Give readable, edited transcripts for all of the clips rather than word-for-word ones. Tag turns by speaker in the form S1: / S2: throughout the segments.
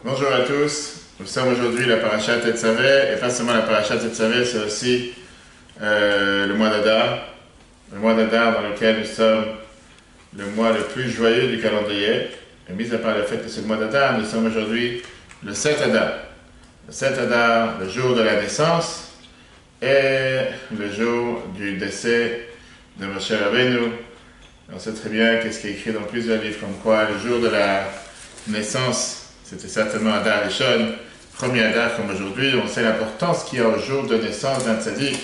S1: Bonjour à tous, nous sommes aujourd'hui la paracha Tetzavé, et pas seulement la paracha Tetzavé, c'est aussi le mois d'Adar. Le mois d'Adar dans lequel nous sommes le mois le plus joyeux du calendrier. Et mis à part le fait que c'est le mois d'Adar, nous sommes aujourd'hui le 7 Adar. Le 7 Adar, le jour de la naissance, et le jour du décès de Moshe Rabbeinu. On sait très bien qu'est-ce qui est écrit dans plusieurs livres, comme quoi le jour de la naissance, c'était certainement Adar Rishon, premier Adar comme aujourd'hui. On sait l'importance qu'il y a au jour de naissance d'un tzaddik.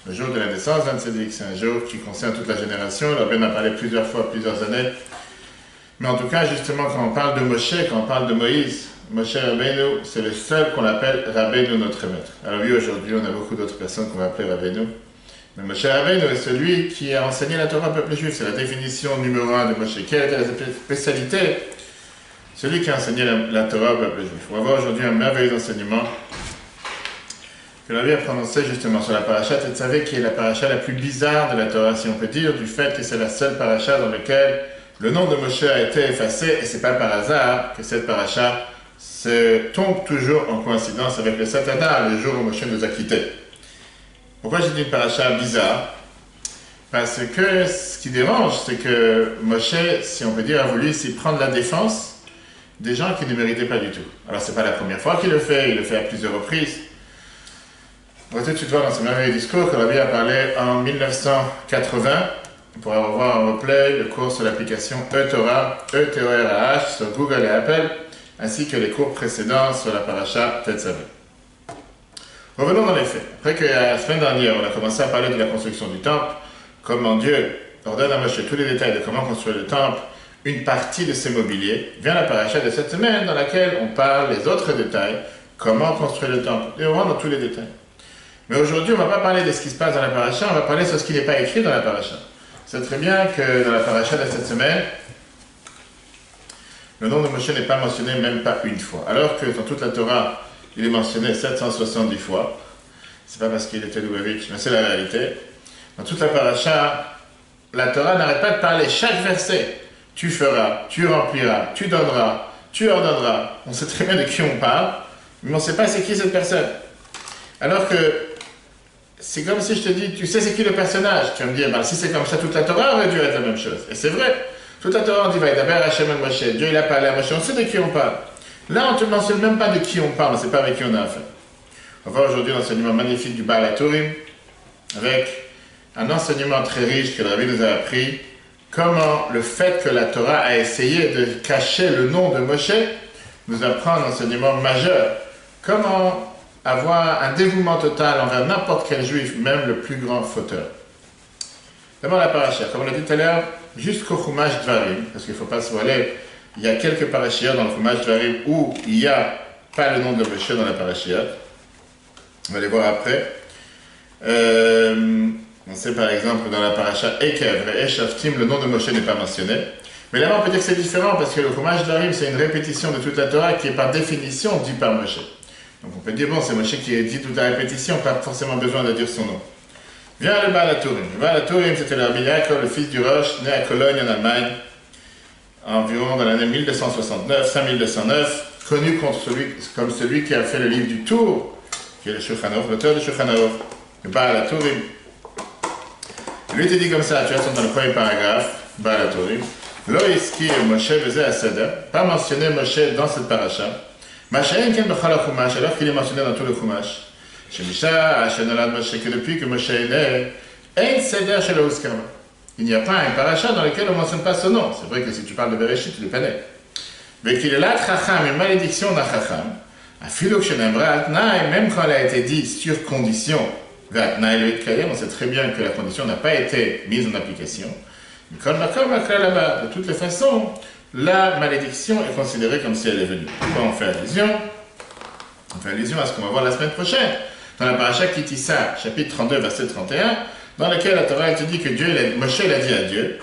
S1: Le jour de la naissance d'un tzaddik, c'est un jour qui concerne toute la génération. On en a parlé plusieurs fois, plusieurs années. Mais en tout cas, justement, quand on parle de Moshe, quand on parle de Moïse, Moshe Rabbeinu, c'est le seul qu'on appelle Rabbeinu, notre maître. Alors oui, aujourd'hui, on a beaucoup d'autres personnes qu'on va appeler Rabbeinu. Mais Moshe Rabbeinu est celui qui a enseigné la Torah au peuple juif. C'est la définition numéro 1 de Moshe. Quelle était la spécialité? Celui qui a enseigné la Torah au peuple juif. On va voir aujourd'hui un merveilleux enseignement que la vie a prononcé justement sur la paracha Tetzavé, qui est la paracha la plus bizarre de la Torah, si on peut dire, du fait que c'est la seule paracha dans laquelle le nom de Moshe a été effacé, et c'est pas par hasard que cette paracha tombe toujours en coïncidence avec le 7 Adar, le jour où Moshe nous a quittés. Pourquoi j'ai dit une paracha bizarre? Parce que ce qui dérange, c'est que Moshe, si on peut dire, a voulu ici prendre la défense des gens qui ne méritaient pas du tout. Alors c'est pas la première fois qu'il le fait, il le fait à plusieurs reprises. On va tout de suite voir dans ce merveilleux discours que Rabbi a parlé en 1980. On pourra revoir en replay le cours sur l'application eTorah, E-T-O-R-A-H, sur Google et Apple, ainsi que les cours précédents sur la paracha Tetzavé. Revenons dans les faits. Après que la semaine dernière, on a commencé à parler de la construction du temple, comment Dieu ordonne à Moshe tous les détails de comment construire le temple, une partie de ses mobiliers, vient la paracha de cette semaine dans laquelle on parle les autres détails, comment construire le temple, et on rentre dans tous les détails. Mais aujourd'hui, on ne va pas parler de ce qui se passe dans la paracha, on va parler sur ce qui n'est pas écrit dans la paracha. C'est très bien que dans la paracha de cette semaine, le nom de Moshe n'est pas mentionné même pas une fois, alors que dans toute la Torah, il est mentionné 770 fois. C'est pas parce qu'il était Lubavitch, mais c'est la réalité. Dans toute la paracha, la Torah n'arrête pas de parler chaque verset. Tu feras, tu rempliras, tu donneras, tu ordonneras. On sait très bien de qui on parle, mais on ne sait pas c'est qui cette personne. Alors que c'est comme si je te dis, tu sais c'est qui le personnage. Tu vas me dire, ben, si c'est comme ça, toute la Torah aurait dû être la même chose. Et c'est vrai. Toute la Torah, on dit, d'abord Hachem et Moshe. Dieu, il a parlé à Moshe, on sait de qui on parle. Là, on ne te mentionne même pas de qui on parle, on ne sait pas avec qui on a affaire. On va voir aujourd'hui l'enseignement magnifique du Baal HaTurim, avec un enseignement très riche que le Rabbi nous a appris. Comment le fait que la Torah a essayé de cacher le nom de Moshe nous apprend un enseignement majeur. Comment avoir un dévouement total envers n'importe quel juif, même le plus grand fauteur. D'abord la paracha, comme on l'a dit tout à l'heure, jusqu'au Chumash Dvarim, parce qu'il ne faut pas se voiler, il y a quelques parachiotes dans le Chumash Dvarim où il n'y a pas le nom de Moshe dans la parachiote. On va les voir après. On sait par exemple dans la paracha Ekev et Eshaftim, le nom de Moshe n'est pas mentionné. Mais là, on peut dire que c'est différent parce que le Chumash Dvarim, c'est une répétition de toute la Torah qui est par définition dit par Moshe. Donc on peut dire, bon, c'est Moshe qui dit toute la répétition, pas forcément besoin de dire son nom. Vient le Baal HaTurim. Le Baal HaTurim, c'était le Rabbi Yaakov, le fils du Rosh, né à Cologne en Allemagne, environ dans l'année 1269, 5209, connu comme celui qui a fait le livre du Tour, qui est le Shulchan Aruch, l'auteur du Shulchan Aruch, le Baal HaTurim. Lui te dit comme ça, tu vois, dans le premier paragraphe, Baal HaTurim, Lo iskir Moshe vezeh haseder, pas mentionné Moshe dans cette paracha, Masha'en ken b'chol ha-chumash, alors qu'il est mentionné dans tout le Chumash, Shemisha ha'shenolad Moshe, que depuis que Moshe est né, ein seder shelo uzkar ba. Il n'y a pas un paracha dans lequel on ne mentionne pas son nom. C'est vrai que si tu parles de Bereshit, tu le connais. Mais qu'il est là, chacham, une malédiction d'un chacham, afiluk shenemra al-tnaï, même quand elle a été dite sur condition, on sait très bien que la condition n'a pas été mise en application. De toutes les façons, la malédiction est considérée comme si elle est venue. Pourquoi on fait allusion? On fait allusion à ce qu'on va voir la semaine prochaine, dans la paracha Kitissa, chapitre 32, verset 31, dans lequel la Torah te dit que Moshe l'a dit à Dieu,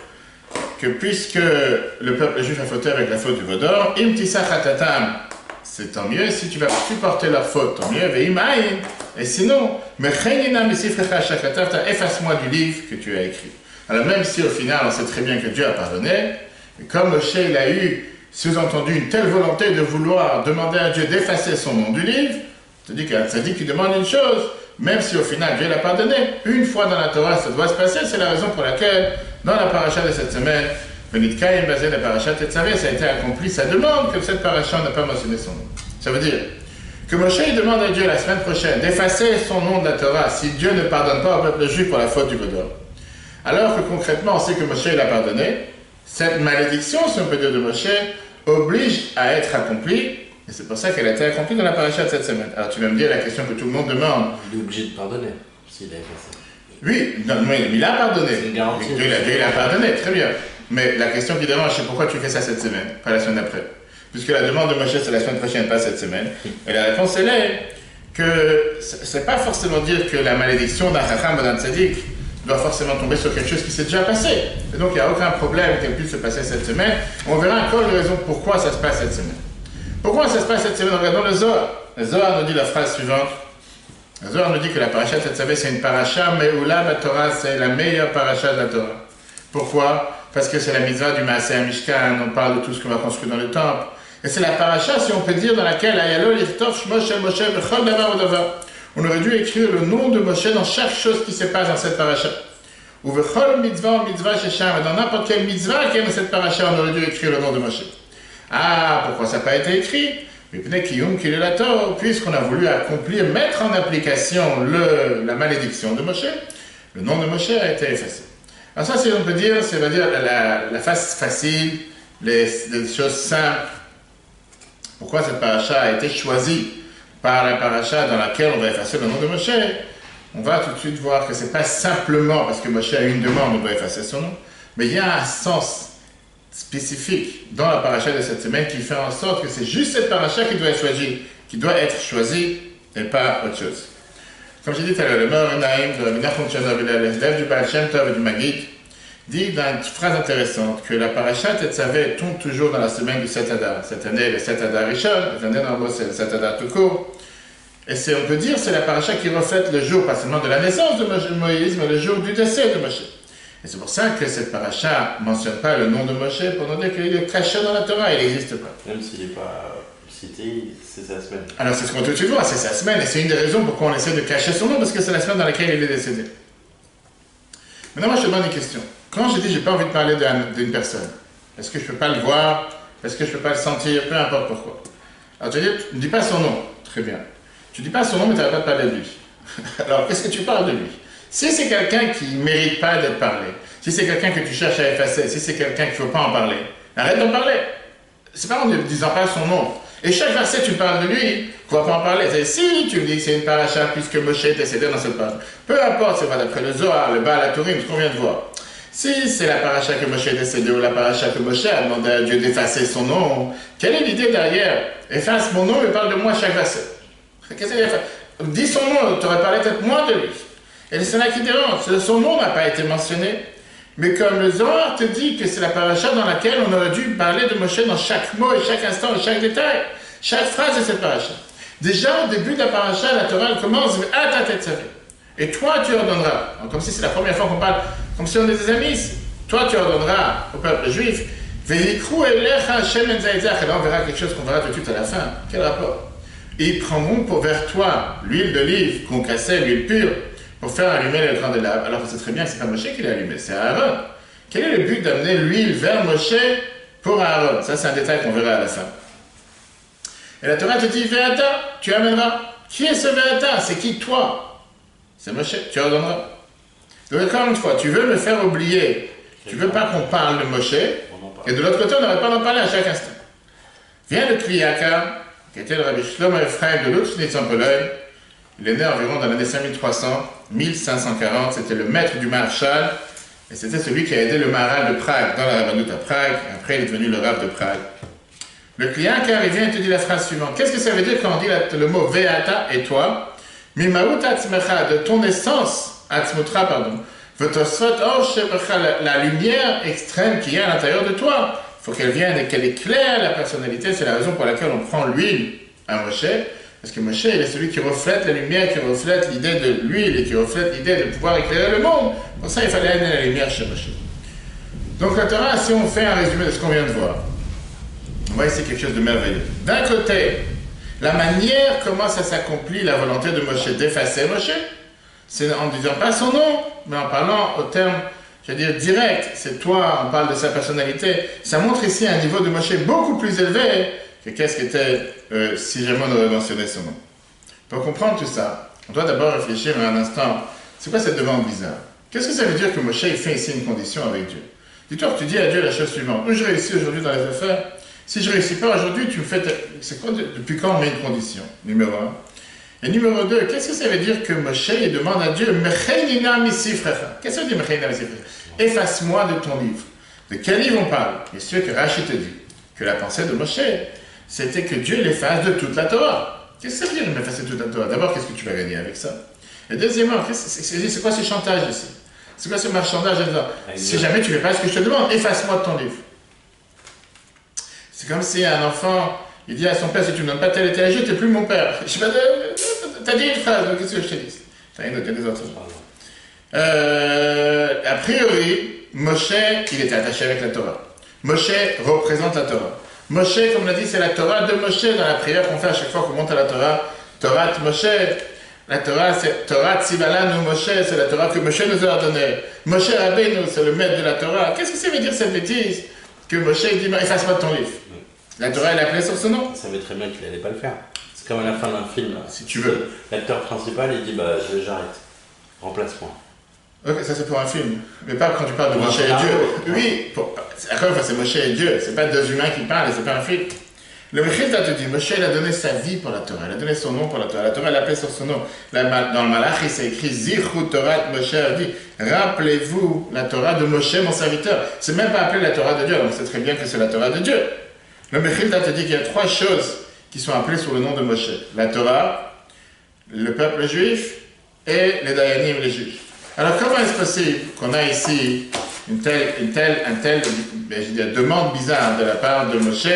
S1: que puisque le peuple juif a fauté avec la faute du Vaudor, im tissa chatatam, c'est tant mieux, si tu vas supporter leur faute, tant mieux, et sinon, efface-moi du livre que tu as écrit. Alors même si au final on sait très bien que Dieu a pardonné, mais comme Moshe il a eu sous-entendu une telle volonté de vouloir demander à Dieu d'effacer son nom du livre, ça dit qu'il demande une chose, même si au final Dieu l'a pardonné, une fois dans la Torah ça doit se passer, c'est la raison pour laquelle dans la paracha de cette semaine, Benitkaïm basé la paracha Tetzavé, ça a été accompli, ça demande que cette paracha n'a pas mentionné son nom. Ça veut dire que Moshe demande à Dieu la semaine prochaine d'effacer son nom de la Torah si Dieu ne pardonne pas au peuple juif pour la faute du Godor. Alors que concrètement on sait que Moshe l'a pardonné, cette malédiction, si on peut dire de Moshe, oblige à être accomplie. Et c'est pour ça qu'elle a été accomplie dans la paracha de cette semaine. Alors tu vas me dire la question que tout le monde demande.
S2: Il est obligé de pardonner s'il a effacé.
S1: Oui, non, mais il a pardonné.
S2: C'est une garantie.
S1: Dieu l'a pardonné, très bien. Mais la question qui dérange, c'est pourquoi tu fais ça cette semaine, pas la semaine d'après. Puisque la demande de Moshe, c'est la semaine prochaine, pas cette semaine. Et la réponse, elle est que c'est pas forcément dire que la malédiction d'un chacham ou d'un tzaddik doit forcément tomber sur quelque chose qui s'est déjà passé. Et donc, il n'y a aucun problème qu'elle puisse se passer cette semaine. On verra encore les raisons pourquoi ça se passe cette semaine. Pourquoi ça se passe cette semaine? Regardons le Zohar. Le Zohar nous dit la phrase suivante. Le Zohar nous dit que la paracha Tetzavé, c'est une paracha, mais Oula la Torah, c'est la meilleure paracha de la Torah. Pourquoi? Parce que c'est la mitzvah du Maaseh HaMishkan, on parle de tout ce qu'on va construire dans le temple. Et c'est la paracha, si on peut dire, dans laquelle Ayalo Lichtov Shmo Shel Moshe Bechol Davar Udavar. On aurait dû écrire le nom de Moshe dans chaque chose qui se passe dans cette paracha. Ou Bechol Mitzvah Mitzvah Shesham. Dans n'importe quelle mitzvah qui est dans cette paracha, on aurait dû écrire le nom de Moshe. Ah, pourquoi ça n'a pas été écrit? Puisqu'on a voulu accomplir, mettre en application la malédiction de Moshe, le nom de Moshe a été effacé. Alors ça, si on peut dire, c'est la face facile, les choses simples. Pourquoi cette paracha a été choisie par la paracha dans laquelle on va effacer le nom de Moshe? On va tout de suite voir que ce n'est pas simplement parce que Moshe a une demande, on doit effacer son nom, mais il y a un sens spécifique dans la paracha de cette semaine qui fait en sorte que c'est juste cette paracha qui doit être choisie et pas autre chose. Comme j'ai dit tout à l'heure, le Meor Naïm de Rabbi Nachman Shonov, l'élève du Baal Shem Tov et du Maggid, dit dans une phrase intéressante que la paracha Tetzavé tombe toujours dans la semaine du 7 Adar. Cette année, le 7 Adar Rishon, cette année, normalement, c'est le 7 Adar tout court. Et on peut dire c'est la paracha qui reflète le jour, pas seulement de la naissance de Moïse, mais le jour du décès de Moshe. Et c'est pour ça que cette paracha ne mentionne pas le nom de Moshe pour nous dire qu'il est caché dans la Torah, il n'existe pas.
S2: Même s'il n'est pas cité, c'est sa semaine.
S1: Alors c'est ce qu'on va tout de suite voir, c'est sa semaine, et c'est une des raisons pourquoi on essaie de cacher son nom, parce que c'est la semaine dans laquelle il est décédé. Maintenant, moi je te demande une question. Quand je dis j'ai pas envie de parler d'une personne, est-ce que je ne peux pas le voir, est-ce que je ne peux pas le sentir, peu importe pourquoi. Alors tu vas dire, ne dis pas son nom, très bien. Tu ne dis pas son nom, mais tu ne vas pas parler de lui. Alors qu'est-ce que tu parles de lui? Si c'est quelqu'un qui ne mérite pas d'être parlé, si c'est quelqu'un que tu cherches à effacer, si c'est quelqu'un qu'il ne faut pas en parler, arrête d'en parler. C'est pas en ne disant pas son nom. Et chaque verset, tu parles de lui, tu ne vas pas en parler. Si tu me dis que c'est une paracha puisque Moshe est décédé dans cette paracha, peu importe, c'est pas d'après le Zohar, le Baal HaTurim, ce qu'on vient de voir. Si c'est la paracha que Moshe est décédé ou la paracha que Moshe a demandé à Dieu d'effacer son nom, quelle est l'idée derrière? Efface mon nom et parle de moi chaque verset. Qu'est-ce qu'il y a? Dis son nom, tu aurais parlé peut-être moins de lui. Et c'est là qui dérange. Son nom n'a pas été mentionné. Mais comme le Zohar te dit que c'est la paracha dans laquelle on aurait dû parler de Moshe dans chaque mot et chaque instant et chaque détail, chaque phrase de cette paracha. Déjà au début de la paracha, la Torah commence à ta tête savée. Et toi tu ordonneras, comme si c'est la première fois qu'on parle, comme si on était des amis, toi tu ordonneras au peuple juif, Veyikrou elecha Hashem en zaïzach. Et là on verra quelque chose qu'on verra tout de suite à la fin. Quel rapport? Et ils prendront pour vers toi l'huile d'olive concassée, l'huile pure, pour faire allumer le candélabre. Alors on sait très bien que ce n'est pas Moshe qui l'a allumé, c'est Aaron. Quel est le but d'amener l'huile vers Moshe pour Aaron? Ça c'est un détail qu'on verra à la fin. Et la Torah te dit, Ve'ata, tu amèneras. Qui est ce Ve'ata? C'est qui toi? C'est Moshe, tu ordonneras. Donc encore une fois, tu veux me faire oublier, tu veux pas qu'on parle de Moshe, et de l'autre côté on n'arrête pas d'en parler à chaque instant. Vient le Kriyaka, qui était le Rabbi Shlomo Ephraim de Lutznitz en Pologne. Il est né environ dans l'année 5300, 1540, c'était le maître du Maharshal, et c'était celui qui a aidé le Maharal de Prague dans la Rabbanout à Prague, et après il est devenu le Rav de Prague. Le client qui arrive vient et te dit la phrase suivante. Qu'est-ce que ça veut dire quand on dit le mot Ve'ata et toi? Mimaout atzmecha, de ton essence, atzmutra, pardon, v'tosfot or shebecha, la lumière extrême qui est à l'intérieur de toi. Il faut qu'elle vienne et qu'elle éclaire la personnalité. C'est la raison pour laquelle on prend l'huile à Moshe. Parce que Moshe, il est celui qui reflète la lumière, qui reflète l'idée de l'huile et qui reflète l'idée de pouvoir éclairer le monde. Pour ça, il fallait amener la lumière chez Moshe. Donc la Torah, si on fait un résumé de ce qu'on vient de voir, On voit ici quelque chose de merveilleux. D'un côté, la manière comment ça s'accomplit la volonté de Moshe d'effacer Moshe, c'est en ne disant pas son nom, mais en parlant au terme, je veux dire, direct. C'est toi, on parle de sa personnalité. Ça montre ici un niveau de Moshe beaucoup plus élevé que qu'est-ce qu'était si jamais on aurait mentionné son nom. Pour comprendre tout ça, on doit d'abord réfléchir un instant, c'est quoi cette demande bizarre? Qu'est-ce que ça veut dire que Moshe il fait ici une condition avec Dieu? Dis-toi que tu dis à Dieu la chose suivante. Je réussis aujourd'hui dans les affaires. Si je ne réussis pas aujourd'hui, tu me fais... C'est quoi, depuis quand on met une condition? Numéro 1. Et numéro 2, qu'est-ce que ça veut dire que Moshe il demande à Dieu qu'est-ce que ça veut dire efface-moi de ton livre. De quel livre on parle? Bien sûr que Rachid te dit que la pensée de Moshe, c'était que Dieu l'efface de toute la Torah. Qu'est-ce que ça veut dire m'effacer toute la Torah? D'abord, qu'est-ce que tu vas gagner avec ça? Et deuxièmement, c'est quoi ce chantage ici? C'est quoi ce marchandage en disant, si jamais tu ne fais pas ce que je te demande, efface-moi de ton livre. C'est comme si un enfant, il dit à son père, si tu ne me donnes pas tel et tel jeu, tu n'es plus mon père. Je sais pas, t'as dit une phrase, donc qu'est-ce que je te dis? T'as une autre, il y a des autres. A priori, Moshe, il était attaché avec la Torah. Moshe représente la Torah. Moshe, comme on l'a dit, c'est la Torah de Moshe dans la prière qu'on fait à chaque fois qu'on monte à la Torah. Torah Moshe. La Torah, c'est Torah Tzivalanu Moshe, c'est la Torah que Moshe nous a ordonnée. Moshe Rabbeinu, c'est le maître de la Torah. Qu'est-ce que ça veut dire cette bêtise? Que Moshe dit, efface-moi de ton livre. La Torah, elle est appelée sur son nom.
S2: Ça savait très bien qu'il n'allait pas le faire. C'est comme à la fin d'un film.
S1: Si tu veux.
S2: L'acteur principal, il dit, j'arrête. Remplace-moi.
S1: Ok, ça c'est pour un film. Mais pas quand tu parles de Moshe et Dieu. Oui, encore une fois, c'est Moshe et Dieu. C'est pas deux humains qui parlent, c'est pas un film. Le Mechilta te dit, Moshe il a donné sa vie pour la Torah, il a donné son nom pour la Torah. La Torah elle appelée sur son nom. Là, dans le Malach, c'est écrit Zichru Torah Moshe, a dit, rappelez-vous la Torah de Moshe, mon serviteur. C'est même pas appelé la Torah de Dieu, alors on sait très bien que c'est la Torah de Dieu. Le Mechilta te dit qu'il y a trois choses qui sont appelées sous le nom de Moshe. La Torah, le peuple juif et les Dayanim, les juifs. Alors comment est-ce possible qu'on a ici une telle demande bizarre de la part de Moshe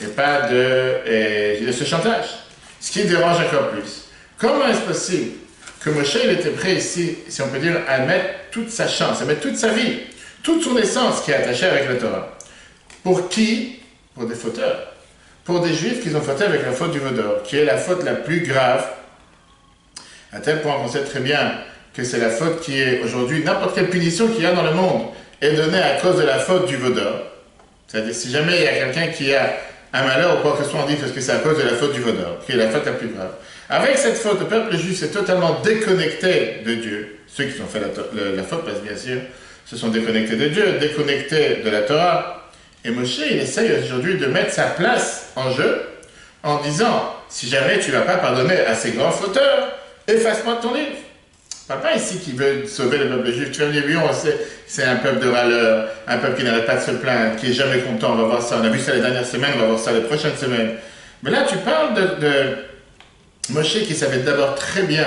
S1: et pas de ce chantage? Ce qui dérange encore plus. Comment est-ce possible que Moshe il était prêt ici, si on peut dire, à mettre toute sa chance, à mettre toute sa vie, toute son essence qui est attachée avec la Torah? Pour qui? Pour des fauteurs. Pour des juifs qui ont fauté avec la faute du vaudor, qui est la faute la plus grave, à tel point qu'on sait très bien que c'est la faute qui est aujourd'hui, n'importe quelle punition qu'il y a dans le monde est donnée à cause de la faute du vaudor. C'est-à-dire, si jamais il y a quelqu'un qui a un malheur ou quoi que ce soit, on dit parce que c'est à cause de la faute du vaudor, qui est la faute la plus grave. Avec cette faute, le peuple juif s'est totalement déconnecté de Dieu. Ceux qui ont fait la faute, parce que bien sûr, se sont déconnectés de Dieu, déconnectés de la Torah. Et Moshe, il essaye aujourd'hui de mettre sa place en jeu en disant, si jamais tu ne vas pas pardonner à ces grands fauteurs, efface-moi de ton livre. Pas ici qui veut sauver le peuple juif. Tu vas me dire, oui, on sait, c'est un peuple de râleurs, un peuple qui n'arrête pas de se plaindre, qui est jamais content, on va voir ça. On a vu ça les dernières semaines, on va voir ça les prochaines semaines. Mais là, tu parles de Moshe qui savait d'abord très bien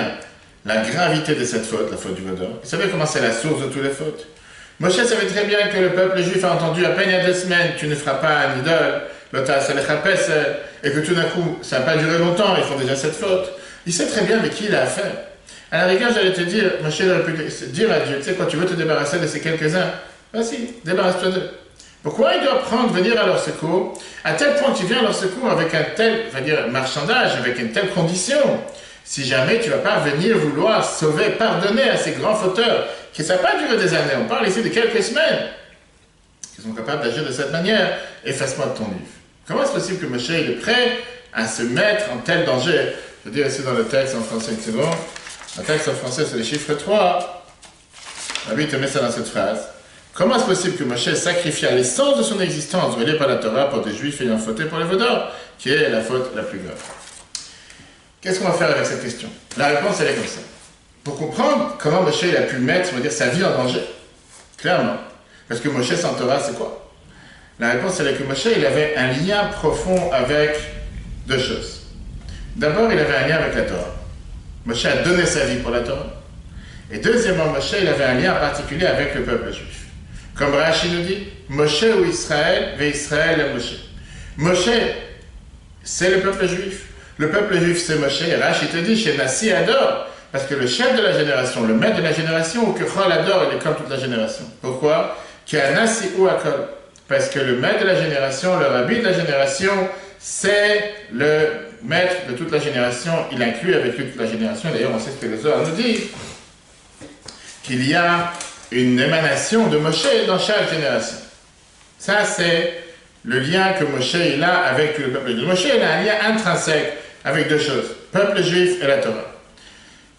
S1: la gravité de cette faute, la faute du vaudor. Il savait comment c'est la source de toutes les fautes. Moshe savait très bien que le peuple juif a entendu à peine il y a 2 semaines, tu ne feras pas un idole, et que tout d'un coup, ça n'a pas duré longtemps, ils font déjà cette faute. Il sait très bien avec qui il a affaire. À la rigueur, j'allais te dire, Moshe aurait pu dire à Dieu, tu sais, quand tu veux te débarrasser de ces quelques-uns, vas-y, débarrasse-toi d'eux. Pourquoi il doit venir à leur secours, à tel point que tu viens à leur secours avec un tel, marchandage, avec une telle condition, si jamais tu ne vas pas venir vouloir sauver, pardonner à ces grands fauteurs, que ça n'a pas duré des années, on parle ici de quelques semaines, qui sont capables d'agir de cette manière, efface-moi de ton livre. Comment est-ce possible que Moshe il est prêt à se mettre en tel danger? Je veux dire ici dans le texte en français, une seconde. Le texte en français, c'est le chiffre 3. Rabbi te met ça dans cette phrase. Comment est-ce possible que Moshe sacrifia l'essence de son existence reliée par la Torah pour des juifs ayant fauté pour les vaudors, qui est la faute la plus grave? Qu'est-ce qu'on va faire avec cette question? La réponse, elle est comme ça. Pour comprendre comment Moshe il a pu mettre, on va dire, sa vie en danger, clairement. Parce que Moshe sans Torah, c'est quoi? La réponse, elle est que Moshe, il avait un lien profond avec 2 choses. D'abord, il avait un lien avec la Torah. Moshe a donné sa vie pour la Torah. Et deuxièmement, Moshe, il avait un lien particulier avec le peuple juif. Comme Rashi nous dit, Moshe ou Israël, ve Israël et Moshe. Moshe, c'est le peuple juif. Le peuple juif, c'est Moshe. Et Rashi te dit, chez Nassi adore, parce que le chef de la génération, le maître de la génération, ou que Chol adore, il est comme toute la génération. Pourquoi? Qui a Nassi ou Akol. Parce que le maître de la génération, le rabbi de la génération, c'est le maître de toute la génération. Il inclut avec lui toute la génération. D'ailleurs, on sait ce que les Zohar nous disent, qu'il y a une émanation de Moshe dans chaque génération. Ça, c'est le lien que Moshe il a avec le peuple juif. Moshe il a un lien intrinsèque avec deux choses, peuple juif et la Torah.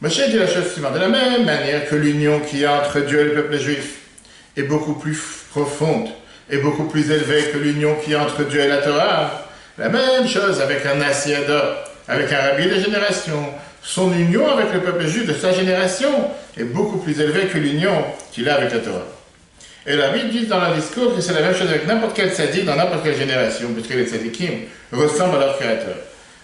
S1: Moshe dit la chose suivante, de la même manière que l'union qu'il y a entre Dieu et le peuple juif est beaucoup plus profonde et beaucoup plus élevée que l'union qu'il y a entre Dieu et la Torah, la même chose avec un Nasiada, avec un rabbi de génération. Son union avec le peuple juif de sa génération est beaucoup plus élevée que l'union qu'il a avec la Torah. Et la Bible dit dans le discours que c'est la même chose avec n'importe quel tzaddik dans n'importe quelle génération, puisque les tzaddikim ressemblent à leur créateur.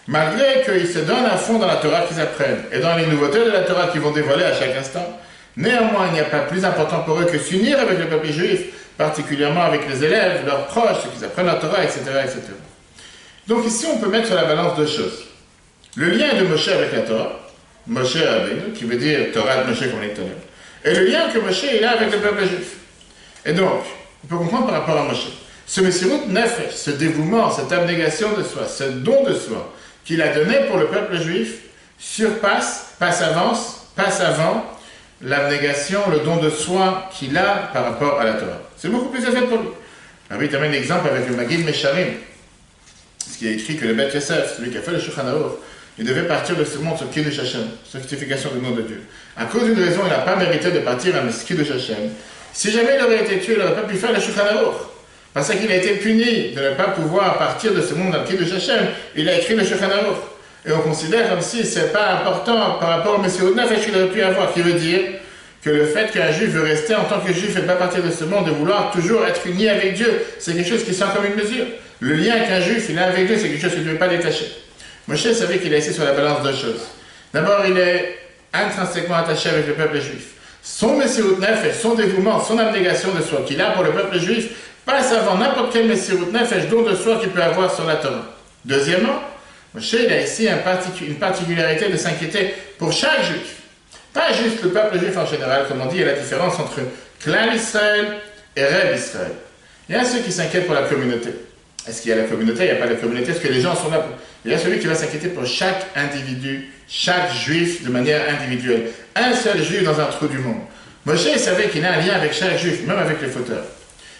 S1: Malgré qu'ils se donnent à fond dans la Torah qu'ils apprennent et dans les nouveautés de la Torah qu'ils vont dévoiler à chaque instant, néanmoins il n'y a pas plus important pour eux que s'unir avec le peuple juif, particulièrement avec les élèves, leurs proches, ceux qui apprennent la Torah, etc., etc. Donc ici on peut mettre sur la balance deux choses. Le lien de Moshe avec la Torah, Moshe Rabbeinu, qui veut dire Torah de Moshe comme on est tonné, et le lien que Moshe il a avec le peuple juif. Et donc, on peut comprendre par rapport à Moshe, ce Messirut Nefesh, ce dévouement, cette abnégation de soi, ce don de soi qu'il a donné pour le peuple juif, surpasse, passe avant l'abnégation, le don de soi qu'il a par rapport à la Torah. C'est beaucoup plus élevé pour lui. Alors, il t'amène l'exemple avec le Maggid Mesharim, ce qui est écrit que le Beth Yosef, celui qui a fait le Shulchan Aruch, il devait partir de ce monde sur Kiddush Hashem, sanctification du nom de Dieu. À cause d'une raison, il n'a pas mérité de partir à Kiddush Hashem. Si jamais il aurait été tué, il n'aurait pas pu faire le Shulchan Aruch. Parce qu'il a été puni de ne pas pouvoir partir de ce monde dans le Kiddush Hashem. Il a écrit le Shulchan Aruch. Et on considère comme si ce n'est pas important par rapport au Messirut Nefesh qu'il aurait pu avoir. Qui veut dire que le fait qu'un juif veut rester en tant que juif et ne pas partir de ce monde, de vouloir toujours être uni avec Dieu, c'est quelque chose qui sent comme une mesure. Le lien qu'un juif il a avec Dieu, c'est quelque chose qu'il ne veut pas détacher. Moshe savait qu'il a essayé sur la balance deux choses. D'abord, il est intrinsèquement attaché avec le peuple juif. Son Messirut Nefesh, son dévouement, son abnégation de soi qu'il a pour le peuple juif passe avant n'importe quel Messirut Nefesh, don de soi qu'il peut avoir sur la Torah. Deuxièmement, Moshe il a ici une particularité de s'inquiéter pour chaque juif. Pas juste le peuple juif en général, comme on dit, il y a la différence entre Klal Israël et Reb Israël. Il y a ceux qui s'inquiètent pour la communauté. Est-ce qu'il y a la communauté? Il n'y a pas la communauté. Est-ce que les gens sont là pour... Il y a celui qui va s'inquiéter pour chaque individu, chaque juif de manière individuelle. Un seul juif dans un trou du monde. Moshe savait qu'il a un lien avec chaque juif, même avec les fauteurs.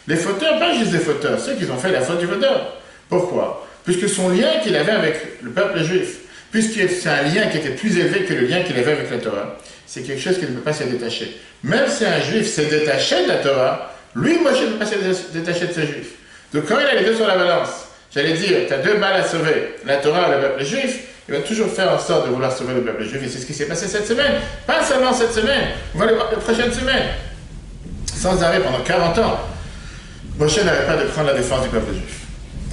S1: Les fauteurs, pas juste des fauteurs, ceux qui ont fait la faute du fauteur. Pourquoi? Puisque son lien qu'il avait avec le peuple juif, puisque c'est un lien qui était plus élevé que le lien qu'il avait avec la Torah, c'est quelque chose qui ne peut pas se détacher. Même si un juif s'est détaché de la Torah, lui, Moshe, ne peut pas se détacher de ce juif. Donc quand il a les deux sur la balance, j'allais dire, tu as deux balles à sauver, la Torah et le peuple juif, il va toujours faire en sorte de vouloir sauver le peuple juif. Et c'est ce qui s'est passé cette semaine. Pas seulement cette semaine, on va le voir la prochaine semaine. Sans arrêt pendant 40 ans, Moshe n'arrête pas de prendre la défense du peuple juif.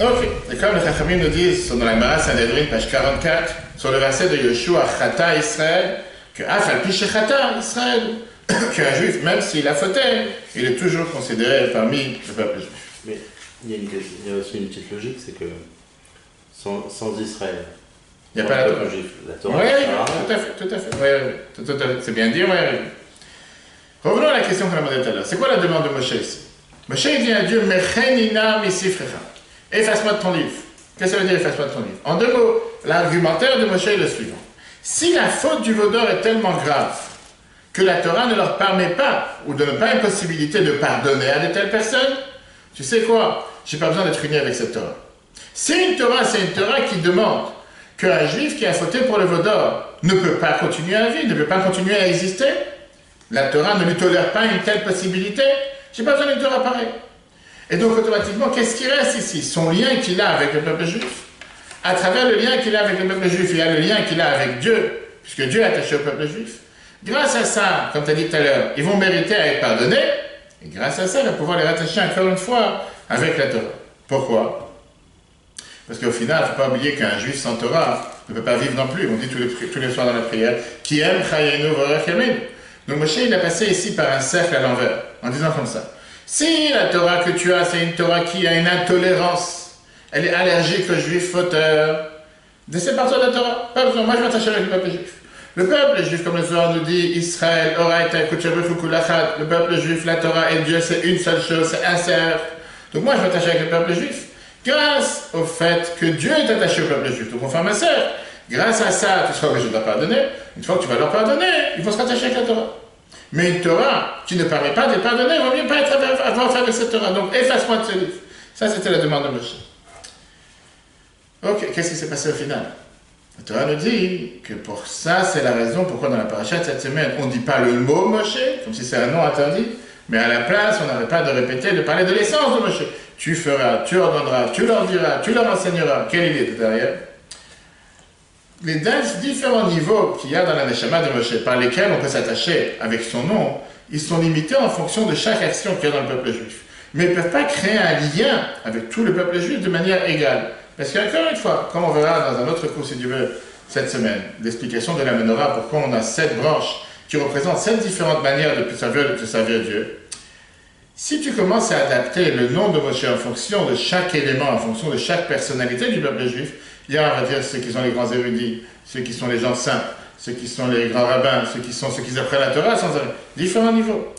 S1: Ok, et comme les Chachamim nous disent, dans la Gemara Sanhedrin, page 44, sur le verset de Yoshua, Chata Israël, que Afal Piche Chata Israël, qu'un juif, même s'il a fauté, il est toujours considéré parmi le peuple juif.
S2: Mais il y a aussi une petite logique, c'est que sans Israël,
S1: il n'y a pas la Torah.
S2: Juif, la Torah.
S1: Oui, tout à fait. Oui, c'est bien dit, oui. Revenons à la question qu'on a demandé tout à l'heure. C'est quoi la demande de Moshe ici? Moshe dit à Dieu, Mechenina misifrecha. Efface-moi de ton livre. Qu'est-ce que ça veut dire, efface-moi de ton livre? En deux mots, l'argumentaire de Moshe est le suivant. Si la faute du vaudor est tellement grave que la Torah ne leur permet pas, ou ne donne pas une possibilité de pardonner à de telles personnes, tu sais quoi? J'ai pas besoin d'être uni avec cette Torah. C'est une Torah qui demande qu'un juif qui a fauté pour le vaudor ne peut pas continuer à vivre, ne peut pas continuer à exister. La Torah ne lui tolère pas une telle possibilité. J'ai pas besoin d'une Torah pareille. Et donc automatiquement, qu'est-ce qui reste ici? Son lien qu'il a avec le peuple juif. À travers le lien qu'il a avec le peuple juif, il y a le lien qu'il a avec Dieu, puisque Dieu est attaché au peuple juif. Grâce à ça, comme tu as dit tout à l'heure, ils vont mériter à être pardonnés, et grâce à ça, il va pouvoir les rattacher encore une fois avec la Torah. Pourquoi? Parce qu'au final, il ne faut pas oublier qu'un juif sans Torah ne peut pas vivre non plus. On dit tous les soirs dans la prière, qui aime Chayenu Vorech Yamin. Donc Moshe, il a passé ici par un cercle à l'envers, en disant comme ça. Si la Torah que tu as, c'est une Torah qui a une intolérance, elle est allergique aux juifs fauteurs, décède par toi de la Torah. Pas besoin, moi je m'attache avec le peuple juif. Le peuple juif, comme le Zohar nous dit, Israël, Oraita, Kuchabuch, Kulachat, le peuple juif, la Torah et Dieu, c'est une seule chose, c'est un cercle. Donc moi, je m'attache avec le peuple juif grâce au fait que Dieu est attaché au peuple juif. Donc, mon frère, ma sœur, grâce à ça, tu seras obligé de leur pardonner. Une fois que tu vas leur pardonner, ils vont se rattacher avec la Torah. Mais une Torah qui ne permet pas de les pardonner, il vaut mieux pas avoir affaire avec cette Torah. Donc, efface-moi de ce livre. Ça, c'était la demande de Moshe. Ok, qu'est-ce qui s'est passé au final? La Torah nous dit que pour ça, c'est la raison pourquoi dans la paracha de cette semaine, on ne dit pas le mot Moshe, comme si c'est un nom interdit, mais à la place, on n'arrête pas de répéter, de parler de l'essence de Moshe. Tu feras, tu ordonneras, tu leur diras, tu leur enseigneras. Quelle idée derrière? Les différents niveaux qu'il y a dans la Neshama de Moshe, par lesquels on peut s'attacher avec son nom, ils sont limités en fonction de chaque action qu'il y a dans le peuple juif. Mais ils ne peuvent pas créer un lien avec tout le peuple juif de manière égale. Parce qu'encore une fois, comme on verra dans un autre cours, si Dieu veut, cette semaine, l'explication de la menorah, pourquoi on a 7 branches qui représentent 7 différentes manières de servir Dieu. Si tu commences à adapter le nom de Moshe en fonction de chaque élément, en fonction de chaque personnalité du peuple juif, il y a, on va dire, ceux qui sont les grands érudits, ceux qui sont les gens saints, ceux qui sont les grands rabbins, ceux qui apprennent la Torah, sans différents niveaux.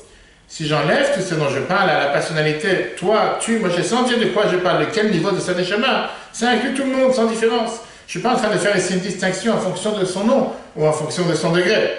S1: Si j'enlève tout ce dont je parle à la personnalité, toi, tu, Moshe, sans dire de quoi je parle, de quel niveau de sa neshama, ça inclut tout le monde, sans différence. Je ne suis pas en train de faire ici une distinction en fonction de son nom ou en fonction de son degré.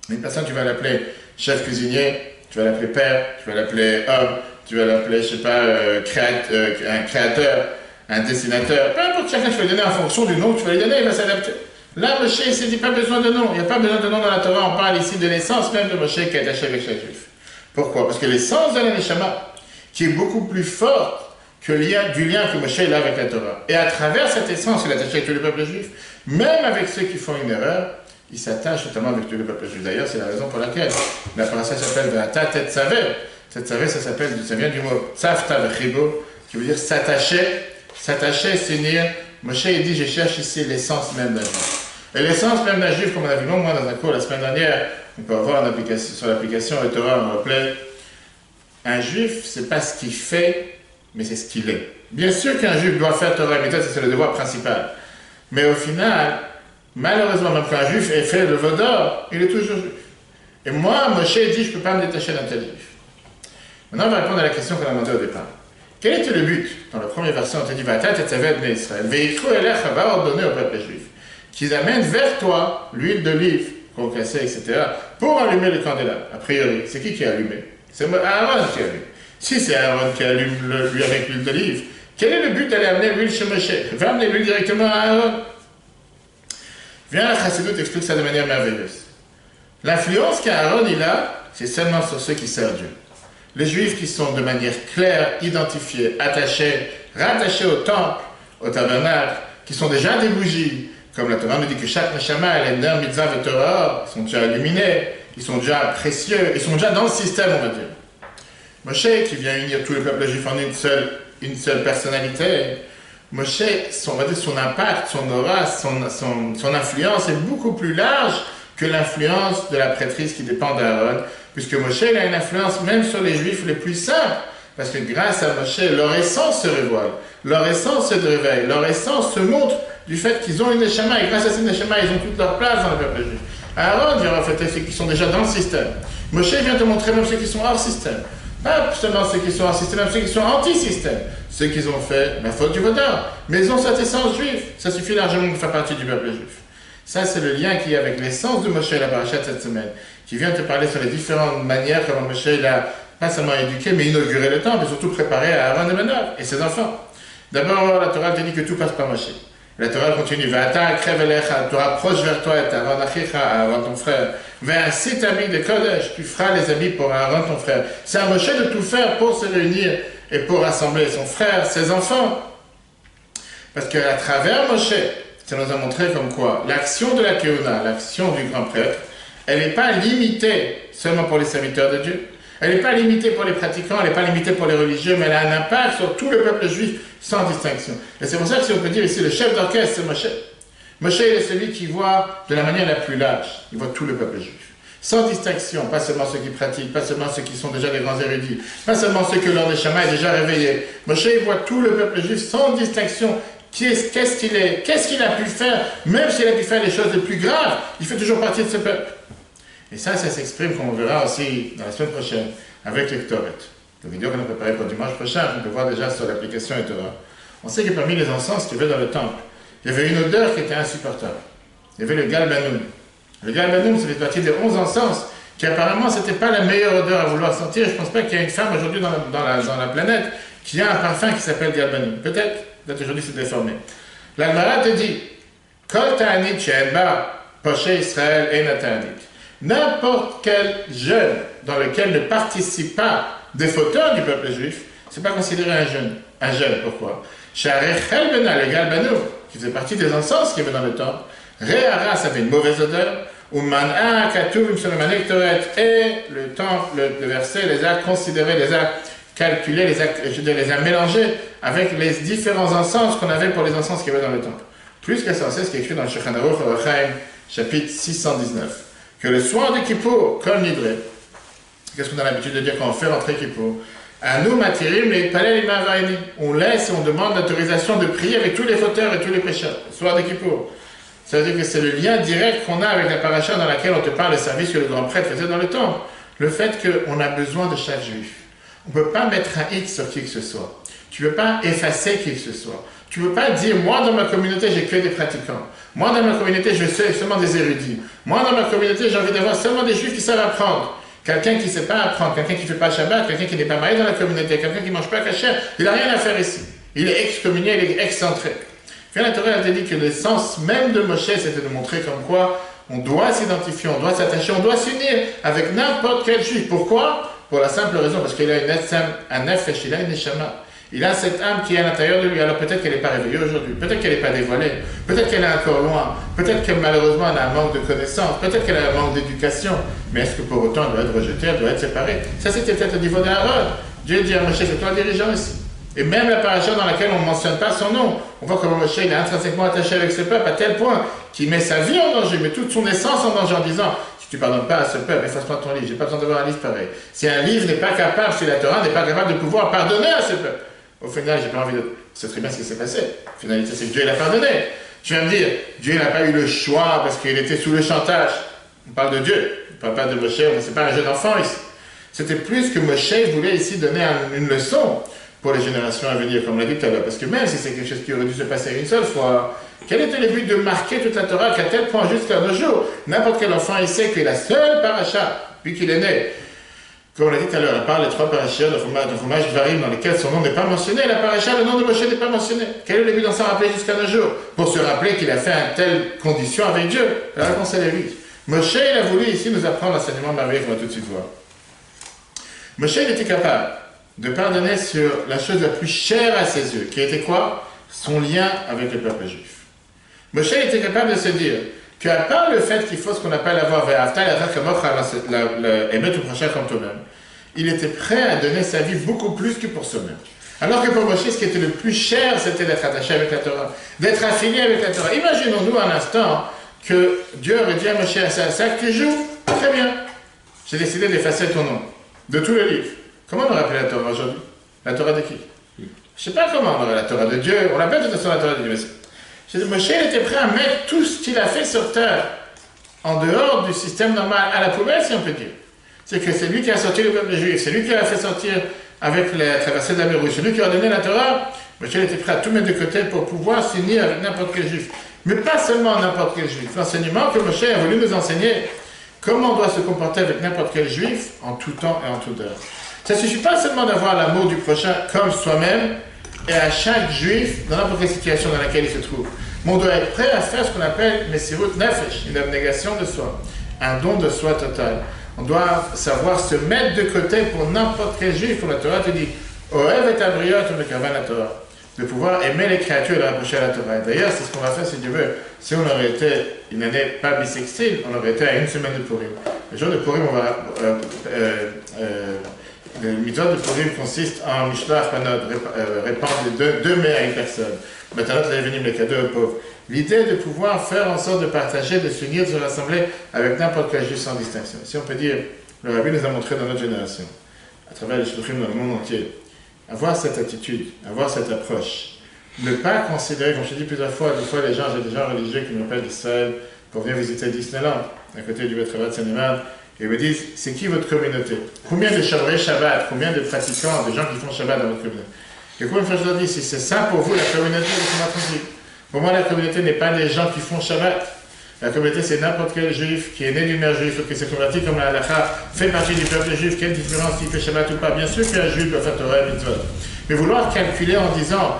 S1: Une personne, tu vas l'appeler chef cuisinier, tu vas l'appeler père, tu vas l'appeler homme, tu vas l'appeler, je sais pas, un créateur, un dessinateur. Peu importe, chacun, tu vas lui donner en fonction du nom que tu vas lui donner, il va s'adapter. Là, Moshe, il ne dit pas besoin de nom. Il n'y a pas besoin de nom dans la Torah. On parle ici de l'essence même de Moshe qui est attaché avec chaque juif. Pourquoi? Parce que l'essence de la Neshama, qui est beaucoup plus forte que du lien que Moshe a avec la Torah. Et à travers cette essence, il est attaché avec tout le peuple juif, même avec ceux qui font une erreur, il s'attache notamment avec tout le peuple juif. D'ailleurs, c'est la raison pour laquelle la paracha s'appelle V'ata tetzavé. Tetzavé, ça vient du mot tzavta v'chibo, qui veut dire s'attacher, s'unir. Moshe, il dit, je cherche ici l'essence même d'un juif. Et l'essence même d'un juif, comme on a vu longuement dans un cours la semaine dernière, on peut avoir sur l'application de Torah, on rappelait, un juif, c'est pas ce qu'il fait, mais c'est ce qu'il est. Bien sûr qu'un juif doit faire Torah et Mitzvot, c'est le devoir principal. Mais au final, malheureusement, même quand un juif ait fait le Vaudor, il est toujours juif. Et moi, Moshe dit, je ne peux pas me détacher d'un tel juif. Maintenant, on va répondre à la question qu'on a demandée au départ. Quel était le but? Dans le premier verset, on te dit, V'ata tetzavé bnei Israël, ve'ikru elecha, va ordonner au peuple juif, qu'ils amènent vers toi l'huile d'olive, concassée, etc., pour allumer le candélabre. A priori, c'est qui a allumé? C'est Aaron qui a allumé. Si c'est Aaron qui allume lui avec l'huile d'olive, quel est le but d'aller amener l'huile chez Moshe? Va amener l'huile directement à Aaron. Viens, la Chassidut explique ça de manière merveilleuse. L'influence qu'Aaron il a, c'est seulement sur ceux qui servent Dieu. Les Juifs qui sont de manière claire, identifiés, attachés, rattachés au temple, au tabernacle, qui sont déjà des bougies, comme la Torah nous dit que chaque neshama, elle est ner, mitzvah et Torah, ils sont déjà illuminés, ils sont déjà précieux, ils sont déjà dans le système, on va dire. Moshe, qui vient unir tout le peuple juif en une seule personnalité, Moshe, on va dire son impact, son aura, son influence est beaucoup plus large que l'influence de la prêtrise qui dépend d'Aaron, puisque Moshe il a une influence même sur les juifs les plus simples, parce que grâce à Moshe, leur essence se révoile, leur essence se réveille, leur essence se montre du fait qu'ils ont une neshama, et grâce à cette neshama, ils ont toute leur place dans le peuple juif. Aaron vient refléter ceux qui sont déjà dans le système. Moshe vient te montrer même ceux qui sont hors système. Pas seulement ceux qui sont hors système, même ceux qui sont anti-système. Ceux qui ont fait la faute du Vaudor. Mais ils ont cette essence juive. Ça suffit largement pour faire partie du peuple juif. Ça, c'est le lien qu'il y a avec l'essence de Moshe et la paracha de cette semaine, qui vient te parler sur les différentes manières comment Moshe a pas seulement éduqué, mais inauguré le temple, et surtout préparé à Aaron et Manav et ses enfants. D'abord, la Torah te dit que tout passe par Moshe. La Torah continue, V'ata krev elecha, tu rapproches vers toi et Aaron achicha, Aaron ton frère. V'asit habits de Kodesh, tu feras les habits pour Aaron ton frère. C'est à Moshe de tout faire pour se réunir et pour rassembler son frère, ses enfants. Parce qu'à travers Moshe, ça nous a montré comme quoi l'action de la Keuna, l'action du grand prêtre, elle n'est pas limitée seulement pour les serviteurs de Dieu. Elle n'est pas limitée pour les pratiquants, elle n'est pas limitée pour les religieux, mais elle a un impact sur tout le peuple juif sans distinction. Et c'est pour ça que si on peut dire ici, le chef d'orchestre, c'est Moshe. Moshe est celui qui voit de la manière la plus large, il voit tout le peuple juif. Sans distinction, pas seulement ceux qui pratiquent, pas seulement ceux qui sont déjà des grands érudits, pas seulement ceux que leur neshama est déjà réveillé. Moshe voit tout le peuple juif sans distinction. Qu'est-ce qu'il est, qu'est-ce qu'il a pu faire, même s'il a pu faire les choses les plus graves, il fait toujours partie de ce peuple. Et ça s'exprime, comme on verra aussi dans la semaine prochaine, avec les Ktoret. la vidéo qu'on a préparée pour dimanche prochain, on peut voir déjà sur l'application et Torah. On sait que parmi les encens qu'il y avait dans le temple, il y avait une odeur qui était insupportable. Il y avait le galbanoum. Le galbanoum, ça fait partie des 11 encens, qui apparemment, c'était pas la meilleure odeur à vouloir sentir. Je pense pas qu'il y ait une femme aujourd'hui dans la planète qui a un parfum qui s'appelle galbanoum. Peut-être aujourd'hui c'est déformé. L'Almara te dit, Kol ta'anit she'enba poché Israël et nata'anit. N'importe quel jeûne dans lequel ne participe pas des fauteurs du peuple juif, c'est pas considéré un jeûne. Un jeûne, pourquoi? Sha'arechel bena, le galbanoum, qui faisait partie des encens qu'il y avait dans le temple, Réhara, ça fait une mauvaise odeur, ou man'a katoum solomanek toret, et le temple, le verset les a considérés, les a calculés, les a mélangés avec les différents encens qu'on avait pour les encens qu'il y avait dans le temple. Plus que ça, c'est ce qui est écrit dans le Shulchan Aruch Orachaim, chapitre 619, que le soir de Kippour, comme Nidré, qu'est-ce qu'on a l'habitude de dire quand on fait rentrer Kippour? À nous, Matirim, les palais, les Mavaini, on laisse et on demande l'autorisation de prier avec tous les fauteurs et tous les pécheurs, le soir de Kippour. Ça veut dire que c'est le lien direct qu'on a avec la paracha dans laquelle on te parle, le service que le grand prêtre faisait dans le temple. Le fait qu'on a besoin de chaque juif. On ne peut pas mettre un X sur qui que ce soit. Tu ne peux pas effacer qui que ce soit. Tu ne peux pas dire, moi dans ma communauté, j'ai que des pratiquants. Moi dans ma communauté, je sais seulement des érudits. Moi dans ma communauté, j'ai envie d'avoir seulement des juifs qui savent apprendre. Quelqu'un qui ne sait pas apprendre, quelqu'un qui ne fait pas Shabbat, quelqu'un qui n'est pas marié dans la communauté, quelqu'un qui ne mange pas kasher, il n'a rien à faire ici. Il est excommunié, il est excentré. Puis la Torah a dit que le sens même de Moshe, c'était de montrer comme quoi on doit s'identifier, on doit s'attacher, on doit s'unir avec n'importe quel juif. Pourquoi? Pour la simple raison, parce qu'il a un nefesh, il a une neshama. Il a cette âme qui est à l'intérieur de lui. Alors peut-être qu'elle n'est pas réveillée aujourd'hui, peut-être qu'elle n'est pas dévoilée, peut-être qu'elle est encore loin, peut-être que malheureusement elle a un manque de connaissances, peut-être qu'elle a un manque d'éducation. Mais est-ce que pour autant elle doit être rejetée, elle doit être séparée? Ça c'était peut-être au niveau d'Aaron. Dieu dit à Moshe, c'est toi le dirigeant ici. Et même la paracha dans laquelle on ne mentionne pas son nom, on voit comment Moshe il est intrinsèquement attaché avec ce peuple à tel point qu'il met sa vie en danger, met toute son essence en danger en disant si tu ne pardonnes pas à ce peuple, efface-moi ton livre, j'ai pas besoin d'avoir un livre pareil. Si un livre n'est pas capable, si la Torah n'est pas capable de pouvoir pardonner à ce peuple, au final, j'ai pas envie de. C'est très bien ce qui s'est passé. La finalité, c'est que Dieu l'a pardonné. Tu vas me dire, Dieu n'a pas eu le choix parce qu'il était sous le chantage. On parle de Dieu, on ne parle pas de Moshe, c'est pas un jeune enfant ici. C'était plus que Moshe voulait ici donner une leçon pour les générations à venir, comme on l'a dit tout à l'heure. Parce que même si c'est quelque chose qui aurait dû se passer une seule fois, quel était le but de marquer toute la Torah qu'à tel point jusqu'à nos jours, n'importe quel enfant il sait que la seule paracha, depuis qu'il est né, comme on l'a dit tout à l'heure, à part les 3 parachas de Chumash Dvarim dans lesquels son nom n'est pas mentionné, la paracha, le nom de Moshe n'est pas mentionné. Quel est le but d'en s'en rappeler jusqu'à nos jours? Pour se rappeler qu'il a fait une telle condition avec Dieu. La réponse est oui. Moshe, il a voulu ici nous apprendre l'enseignement merveilleux qu'on va tout de suite voir. Moshe, il était capable de pardonner sur la chose la plus chère à ses yeux, qui était quoi? Son lien avec le peuple juif. Moshe était capable de se dire qu'à part le fait qu'il faut ce qu'on appelle avoir aimer tout prochain comme toi-même, il était prêt à donner sa vie beaucoup plus que pour soi-même. Alors que pour Moshe, ce qui était le plus cher, c'était d'être attaché avec la Torah, d'être affilié avec la Torah. Imaginons-nous un instant que Dieu aurait dit à Moshe, c'est ça que tu joues? Très bien. J'ai décidé d'effacer ton nom de tout le livre. Comment on aurait appelé la Torah aujourd'hui? La Torah de qui? Je ne sais pas comment on aurait la Torah de Dieu. On l'appelle de toute façon la Torah de Dieu. Moshe était prêt à mettre tout ce qu'il a fait sur terre en dehors du système normal, à la poubelle, si on peut dire. C'est que c'est lui qui a sorti le peuple juif, c'est lui qui l'a fait sortir avec la traversée de la mer Rouge, c'est lui qui a donné la Torah. Moshe était prêt à tout mettre de côté pour pouvoir s'unir avec n'importe quel juif. Mais pas seulement n'importe quel juif. L'enseignement que Moshe a voulu nous enseigner, comment on doit se comporter avec n'importe quel juif en tout temps et en toute heure. Ça ne suffit pas seulement d'avoir l'amour du prochain comme soi-même, et à chaque juif, dans n'importe quelle situation dans laquelle il se trouve. Mais on doit être prêt à faire ce qu'on appelle Messirut Nefesh, une abnégation de soi, un don de soi total. On doit savoir se mettre de côté pour n'importe quel juif, pour la Torah te dit, Oev et Abriot, la Torah, de pouvoir aimer les créatures et de rapprocher à la Torah. D'ailleurs, c'est ce qu'on va faire si Dieu veut. Si on aurait été une année pas bissextile, on aurait été à une semaine de Purim. Le jour de Purim, on va le mitzvah de Purim consiste en Mishloach Manot, répandre deux mets à une personne. Maintenant, là est venu les cadeaux aux pauvres. L'idée de pouvoir faire en sorte de partager, de s'unir, de se rassembler avec n'importe quel juif sans distinction. Si on peut dire, le Rabbi nous a montré dans notre génération, à travers les shluchim dans le monde entier, avoir cette attitude, avoir cette approche. Ne pas considérer, comme je l'ai dit plusieurs fois, des fois les gens, j'ai des gens religieux qui m'appellent d'Israël pour venir visiter Disneyland, à côté du Betravat Saint-Néman. Et ils me disent, c'est qui votre communauté? Combien de Shomerei Shabbat, combien de pratiquants, de gens qui font Shabbat dans votre communauté? Et combien de fois je leur dis, si c'est ça pour vous, la communauté, laissez-moi tranquille. Pour moi, la communauté n'est pas des gens qui font Shabbat. La communauté, c'est n'importe quel juif qui est né d'une mère juive ou qui s'est converti comme la halakha, fait partie du peuple juif. Quelle différence s'il fait Shabbat ou pas? Bien sûr qu'un juif doit faire Torah et mitzvot. Mais vouloir calculer en disant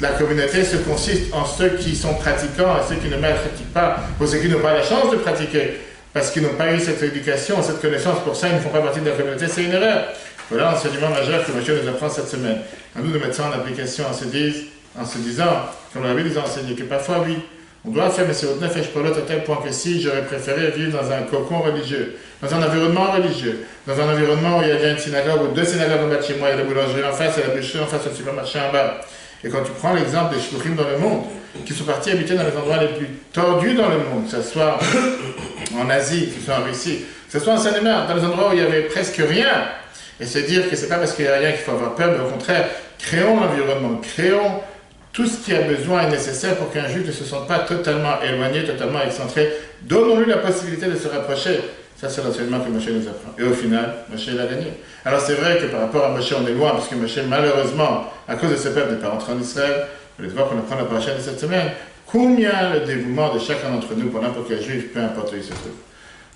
S1: la communauté se consiste en ceux qui sont pratiquants et ceux qui ne pratiquent pas, ou ceux qui n'ont pas la chance de pratiquer, parce qu'ils n'ont pas eu cette éducation, cette connaissance, pour ça ils ne font pas partie de la communauté, c'est une erreur. Voilà l'enseignement majeur que M. nous apprend cette semaine. À nous de mettre ça en application en se disant, comme on avait déjà enseigné, que parfois oui, on doit faire Messirut Nefesh pour l'autre à tel point que si j'aurais préféré vivre dans un cocon religieux, dans un environnement religieux, dans un environnement où il y a une synagogue ou deux synagogues en bas de chez moi, il y a la boulangerie en face et la boucherie en face, le supermarché en bas. Et quand tu prends l'exemple des shluchim dans le monde, qui sont partis habiter dans les endroits les plus tordus dans le monde, que ce soit en Asie, que ce soit en Russie, que ce soit en Seine-et-Marne, dans les endroits où il n'y avait presque rien, et se dire que c'est pas parce qu'il n'y a rien qu'il faut avoir peur, mais au contraire, créons l'environnement, créons tout ce qui a besoin et nécessaire pour qu'un juif ne se sente pas totalement éloigné, totalement excentré. Donnons-lui la possibilité de se rapprocher. Ça, c'est l'enseignement que Moshe nous apprend. Et au final, Moshe l'a gagné. Alors c'est vrai que par rapport à Moshe, on est loin, parce que Moshe, malheureusement, à cause de ce peuple, n'est pas rentré en Israël. Vous allez voir qu'on apprend la paracha de cette semaine. Combien le dévouement de chacun d'entre nous pour n'importe quel juif, peu importe où il se trouve.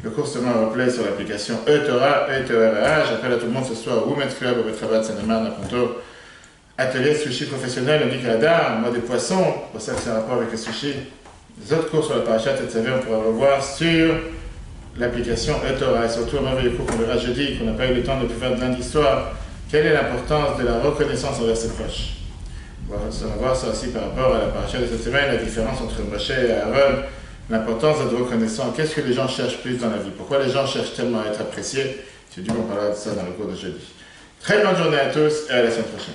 S1: Le cours sera un replay sur l'application E-Torah, E-Torah. J'appelle à tout le monde ce soir au Women's Club, au Betrabat, Seine-et-Marne, à Ponto. Atelier sushi professionnel, on dit qu'à Hadar, moi des poissons, pour ça que c'est un rapport avec le sushi. Les autres cours sur la paracha Tetzavé, on pourra revoir sur l'application E-Torah, et surtout un merveilleux cours qu'on verra jeudi, qu'on n'a pas eu le temps de faire de lundi soir. Quelle est l'importance de la reconnaissance envers ses proches? On va voir ça aussi par rapport à la paracha de cette semaine, la différence entre Moshe et Aaron, l'importance d'être reconnaissant. Qu'est-ce que les gens cherchent plus dans la vie? Pourquoi les gens cherchent tellement à être appréciés? J'ai dû qu'on parlera de ça dans le cours de jeudi. Très bonne journée à tous et à la semaine prochaine.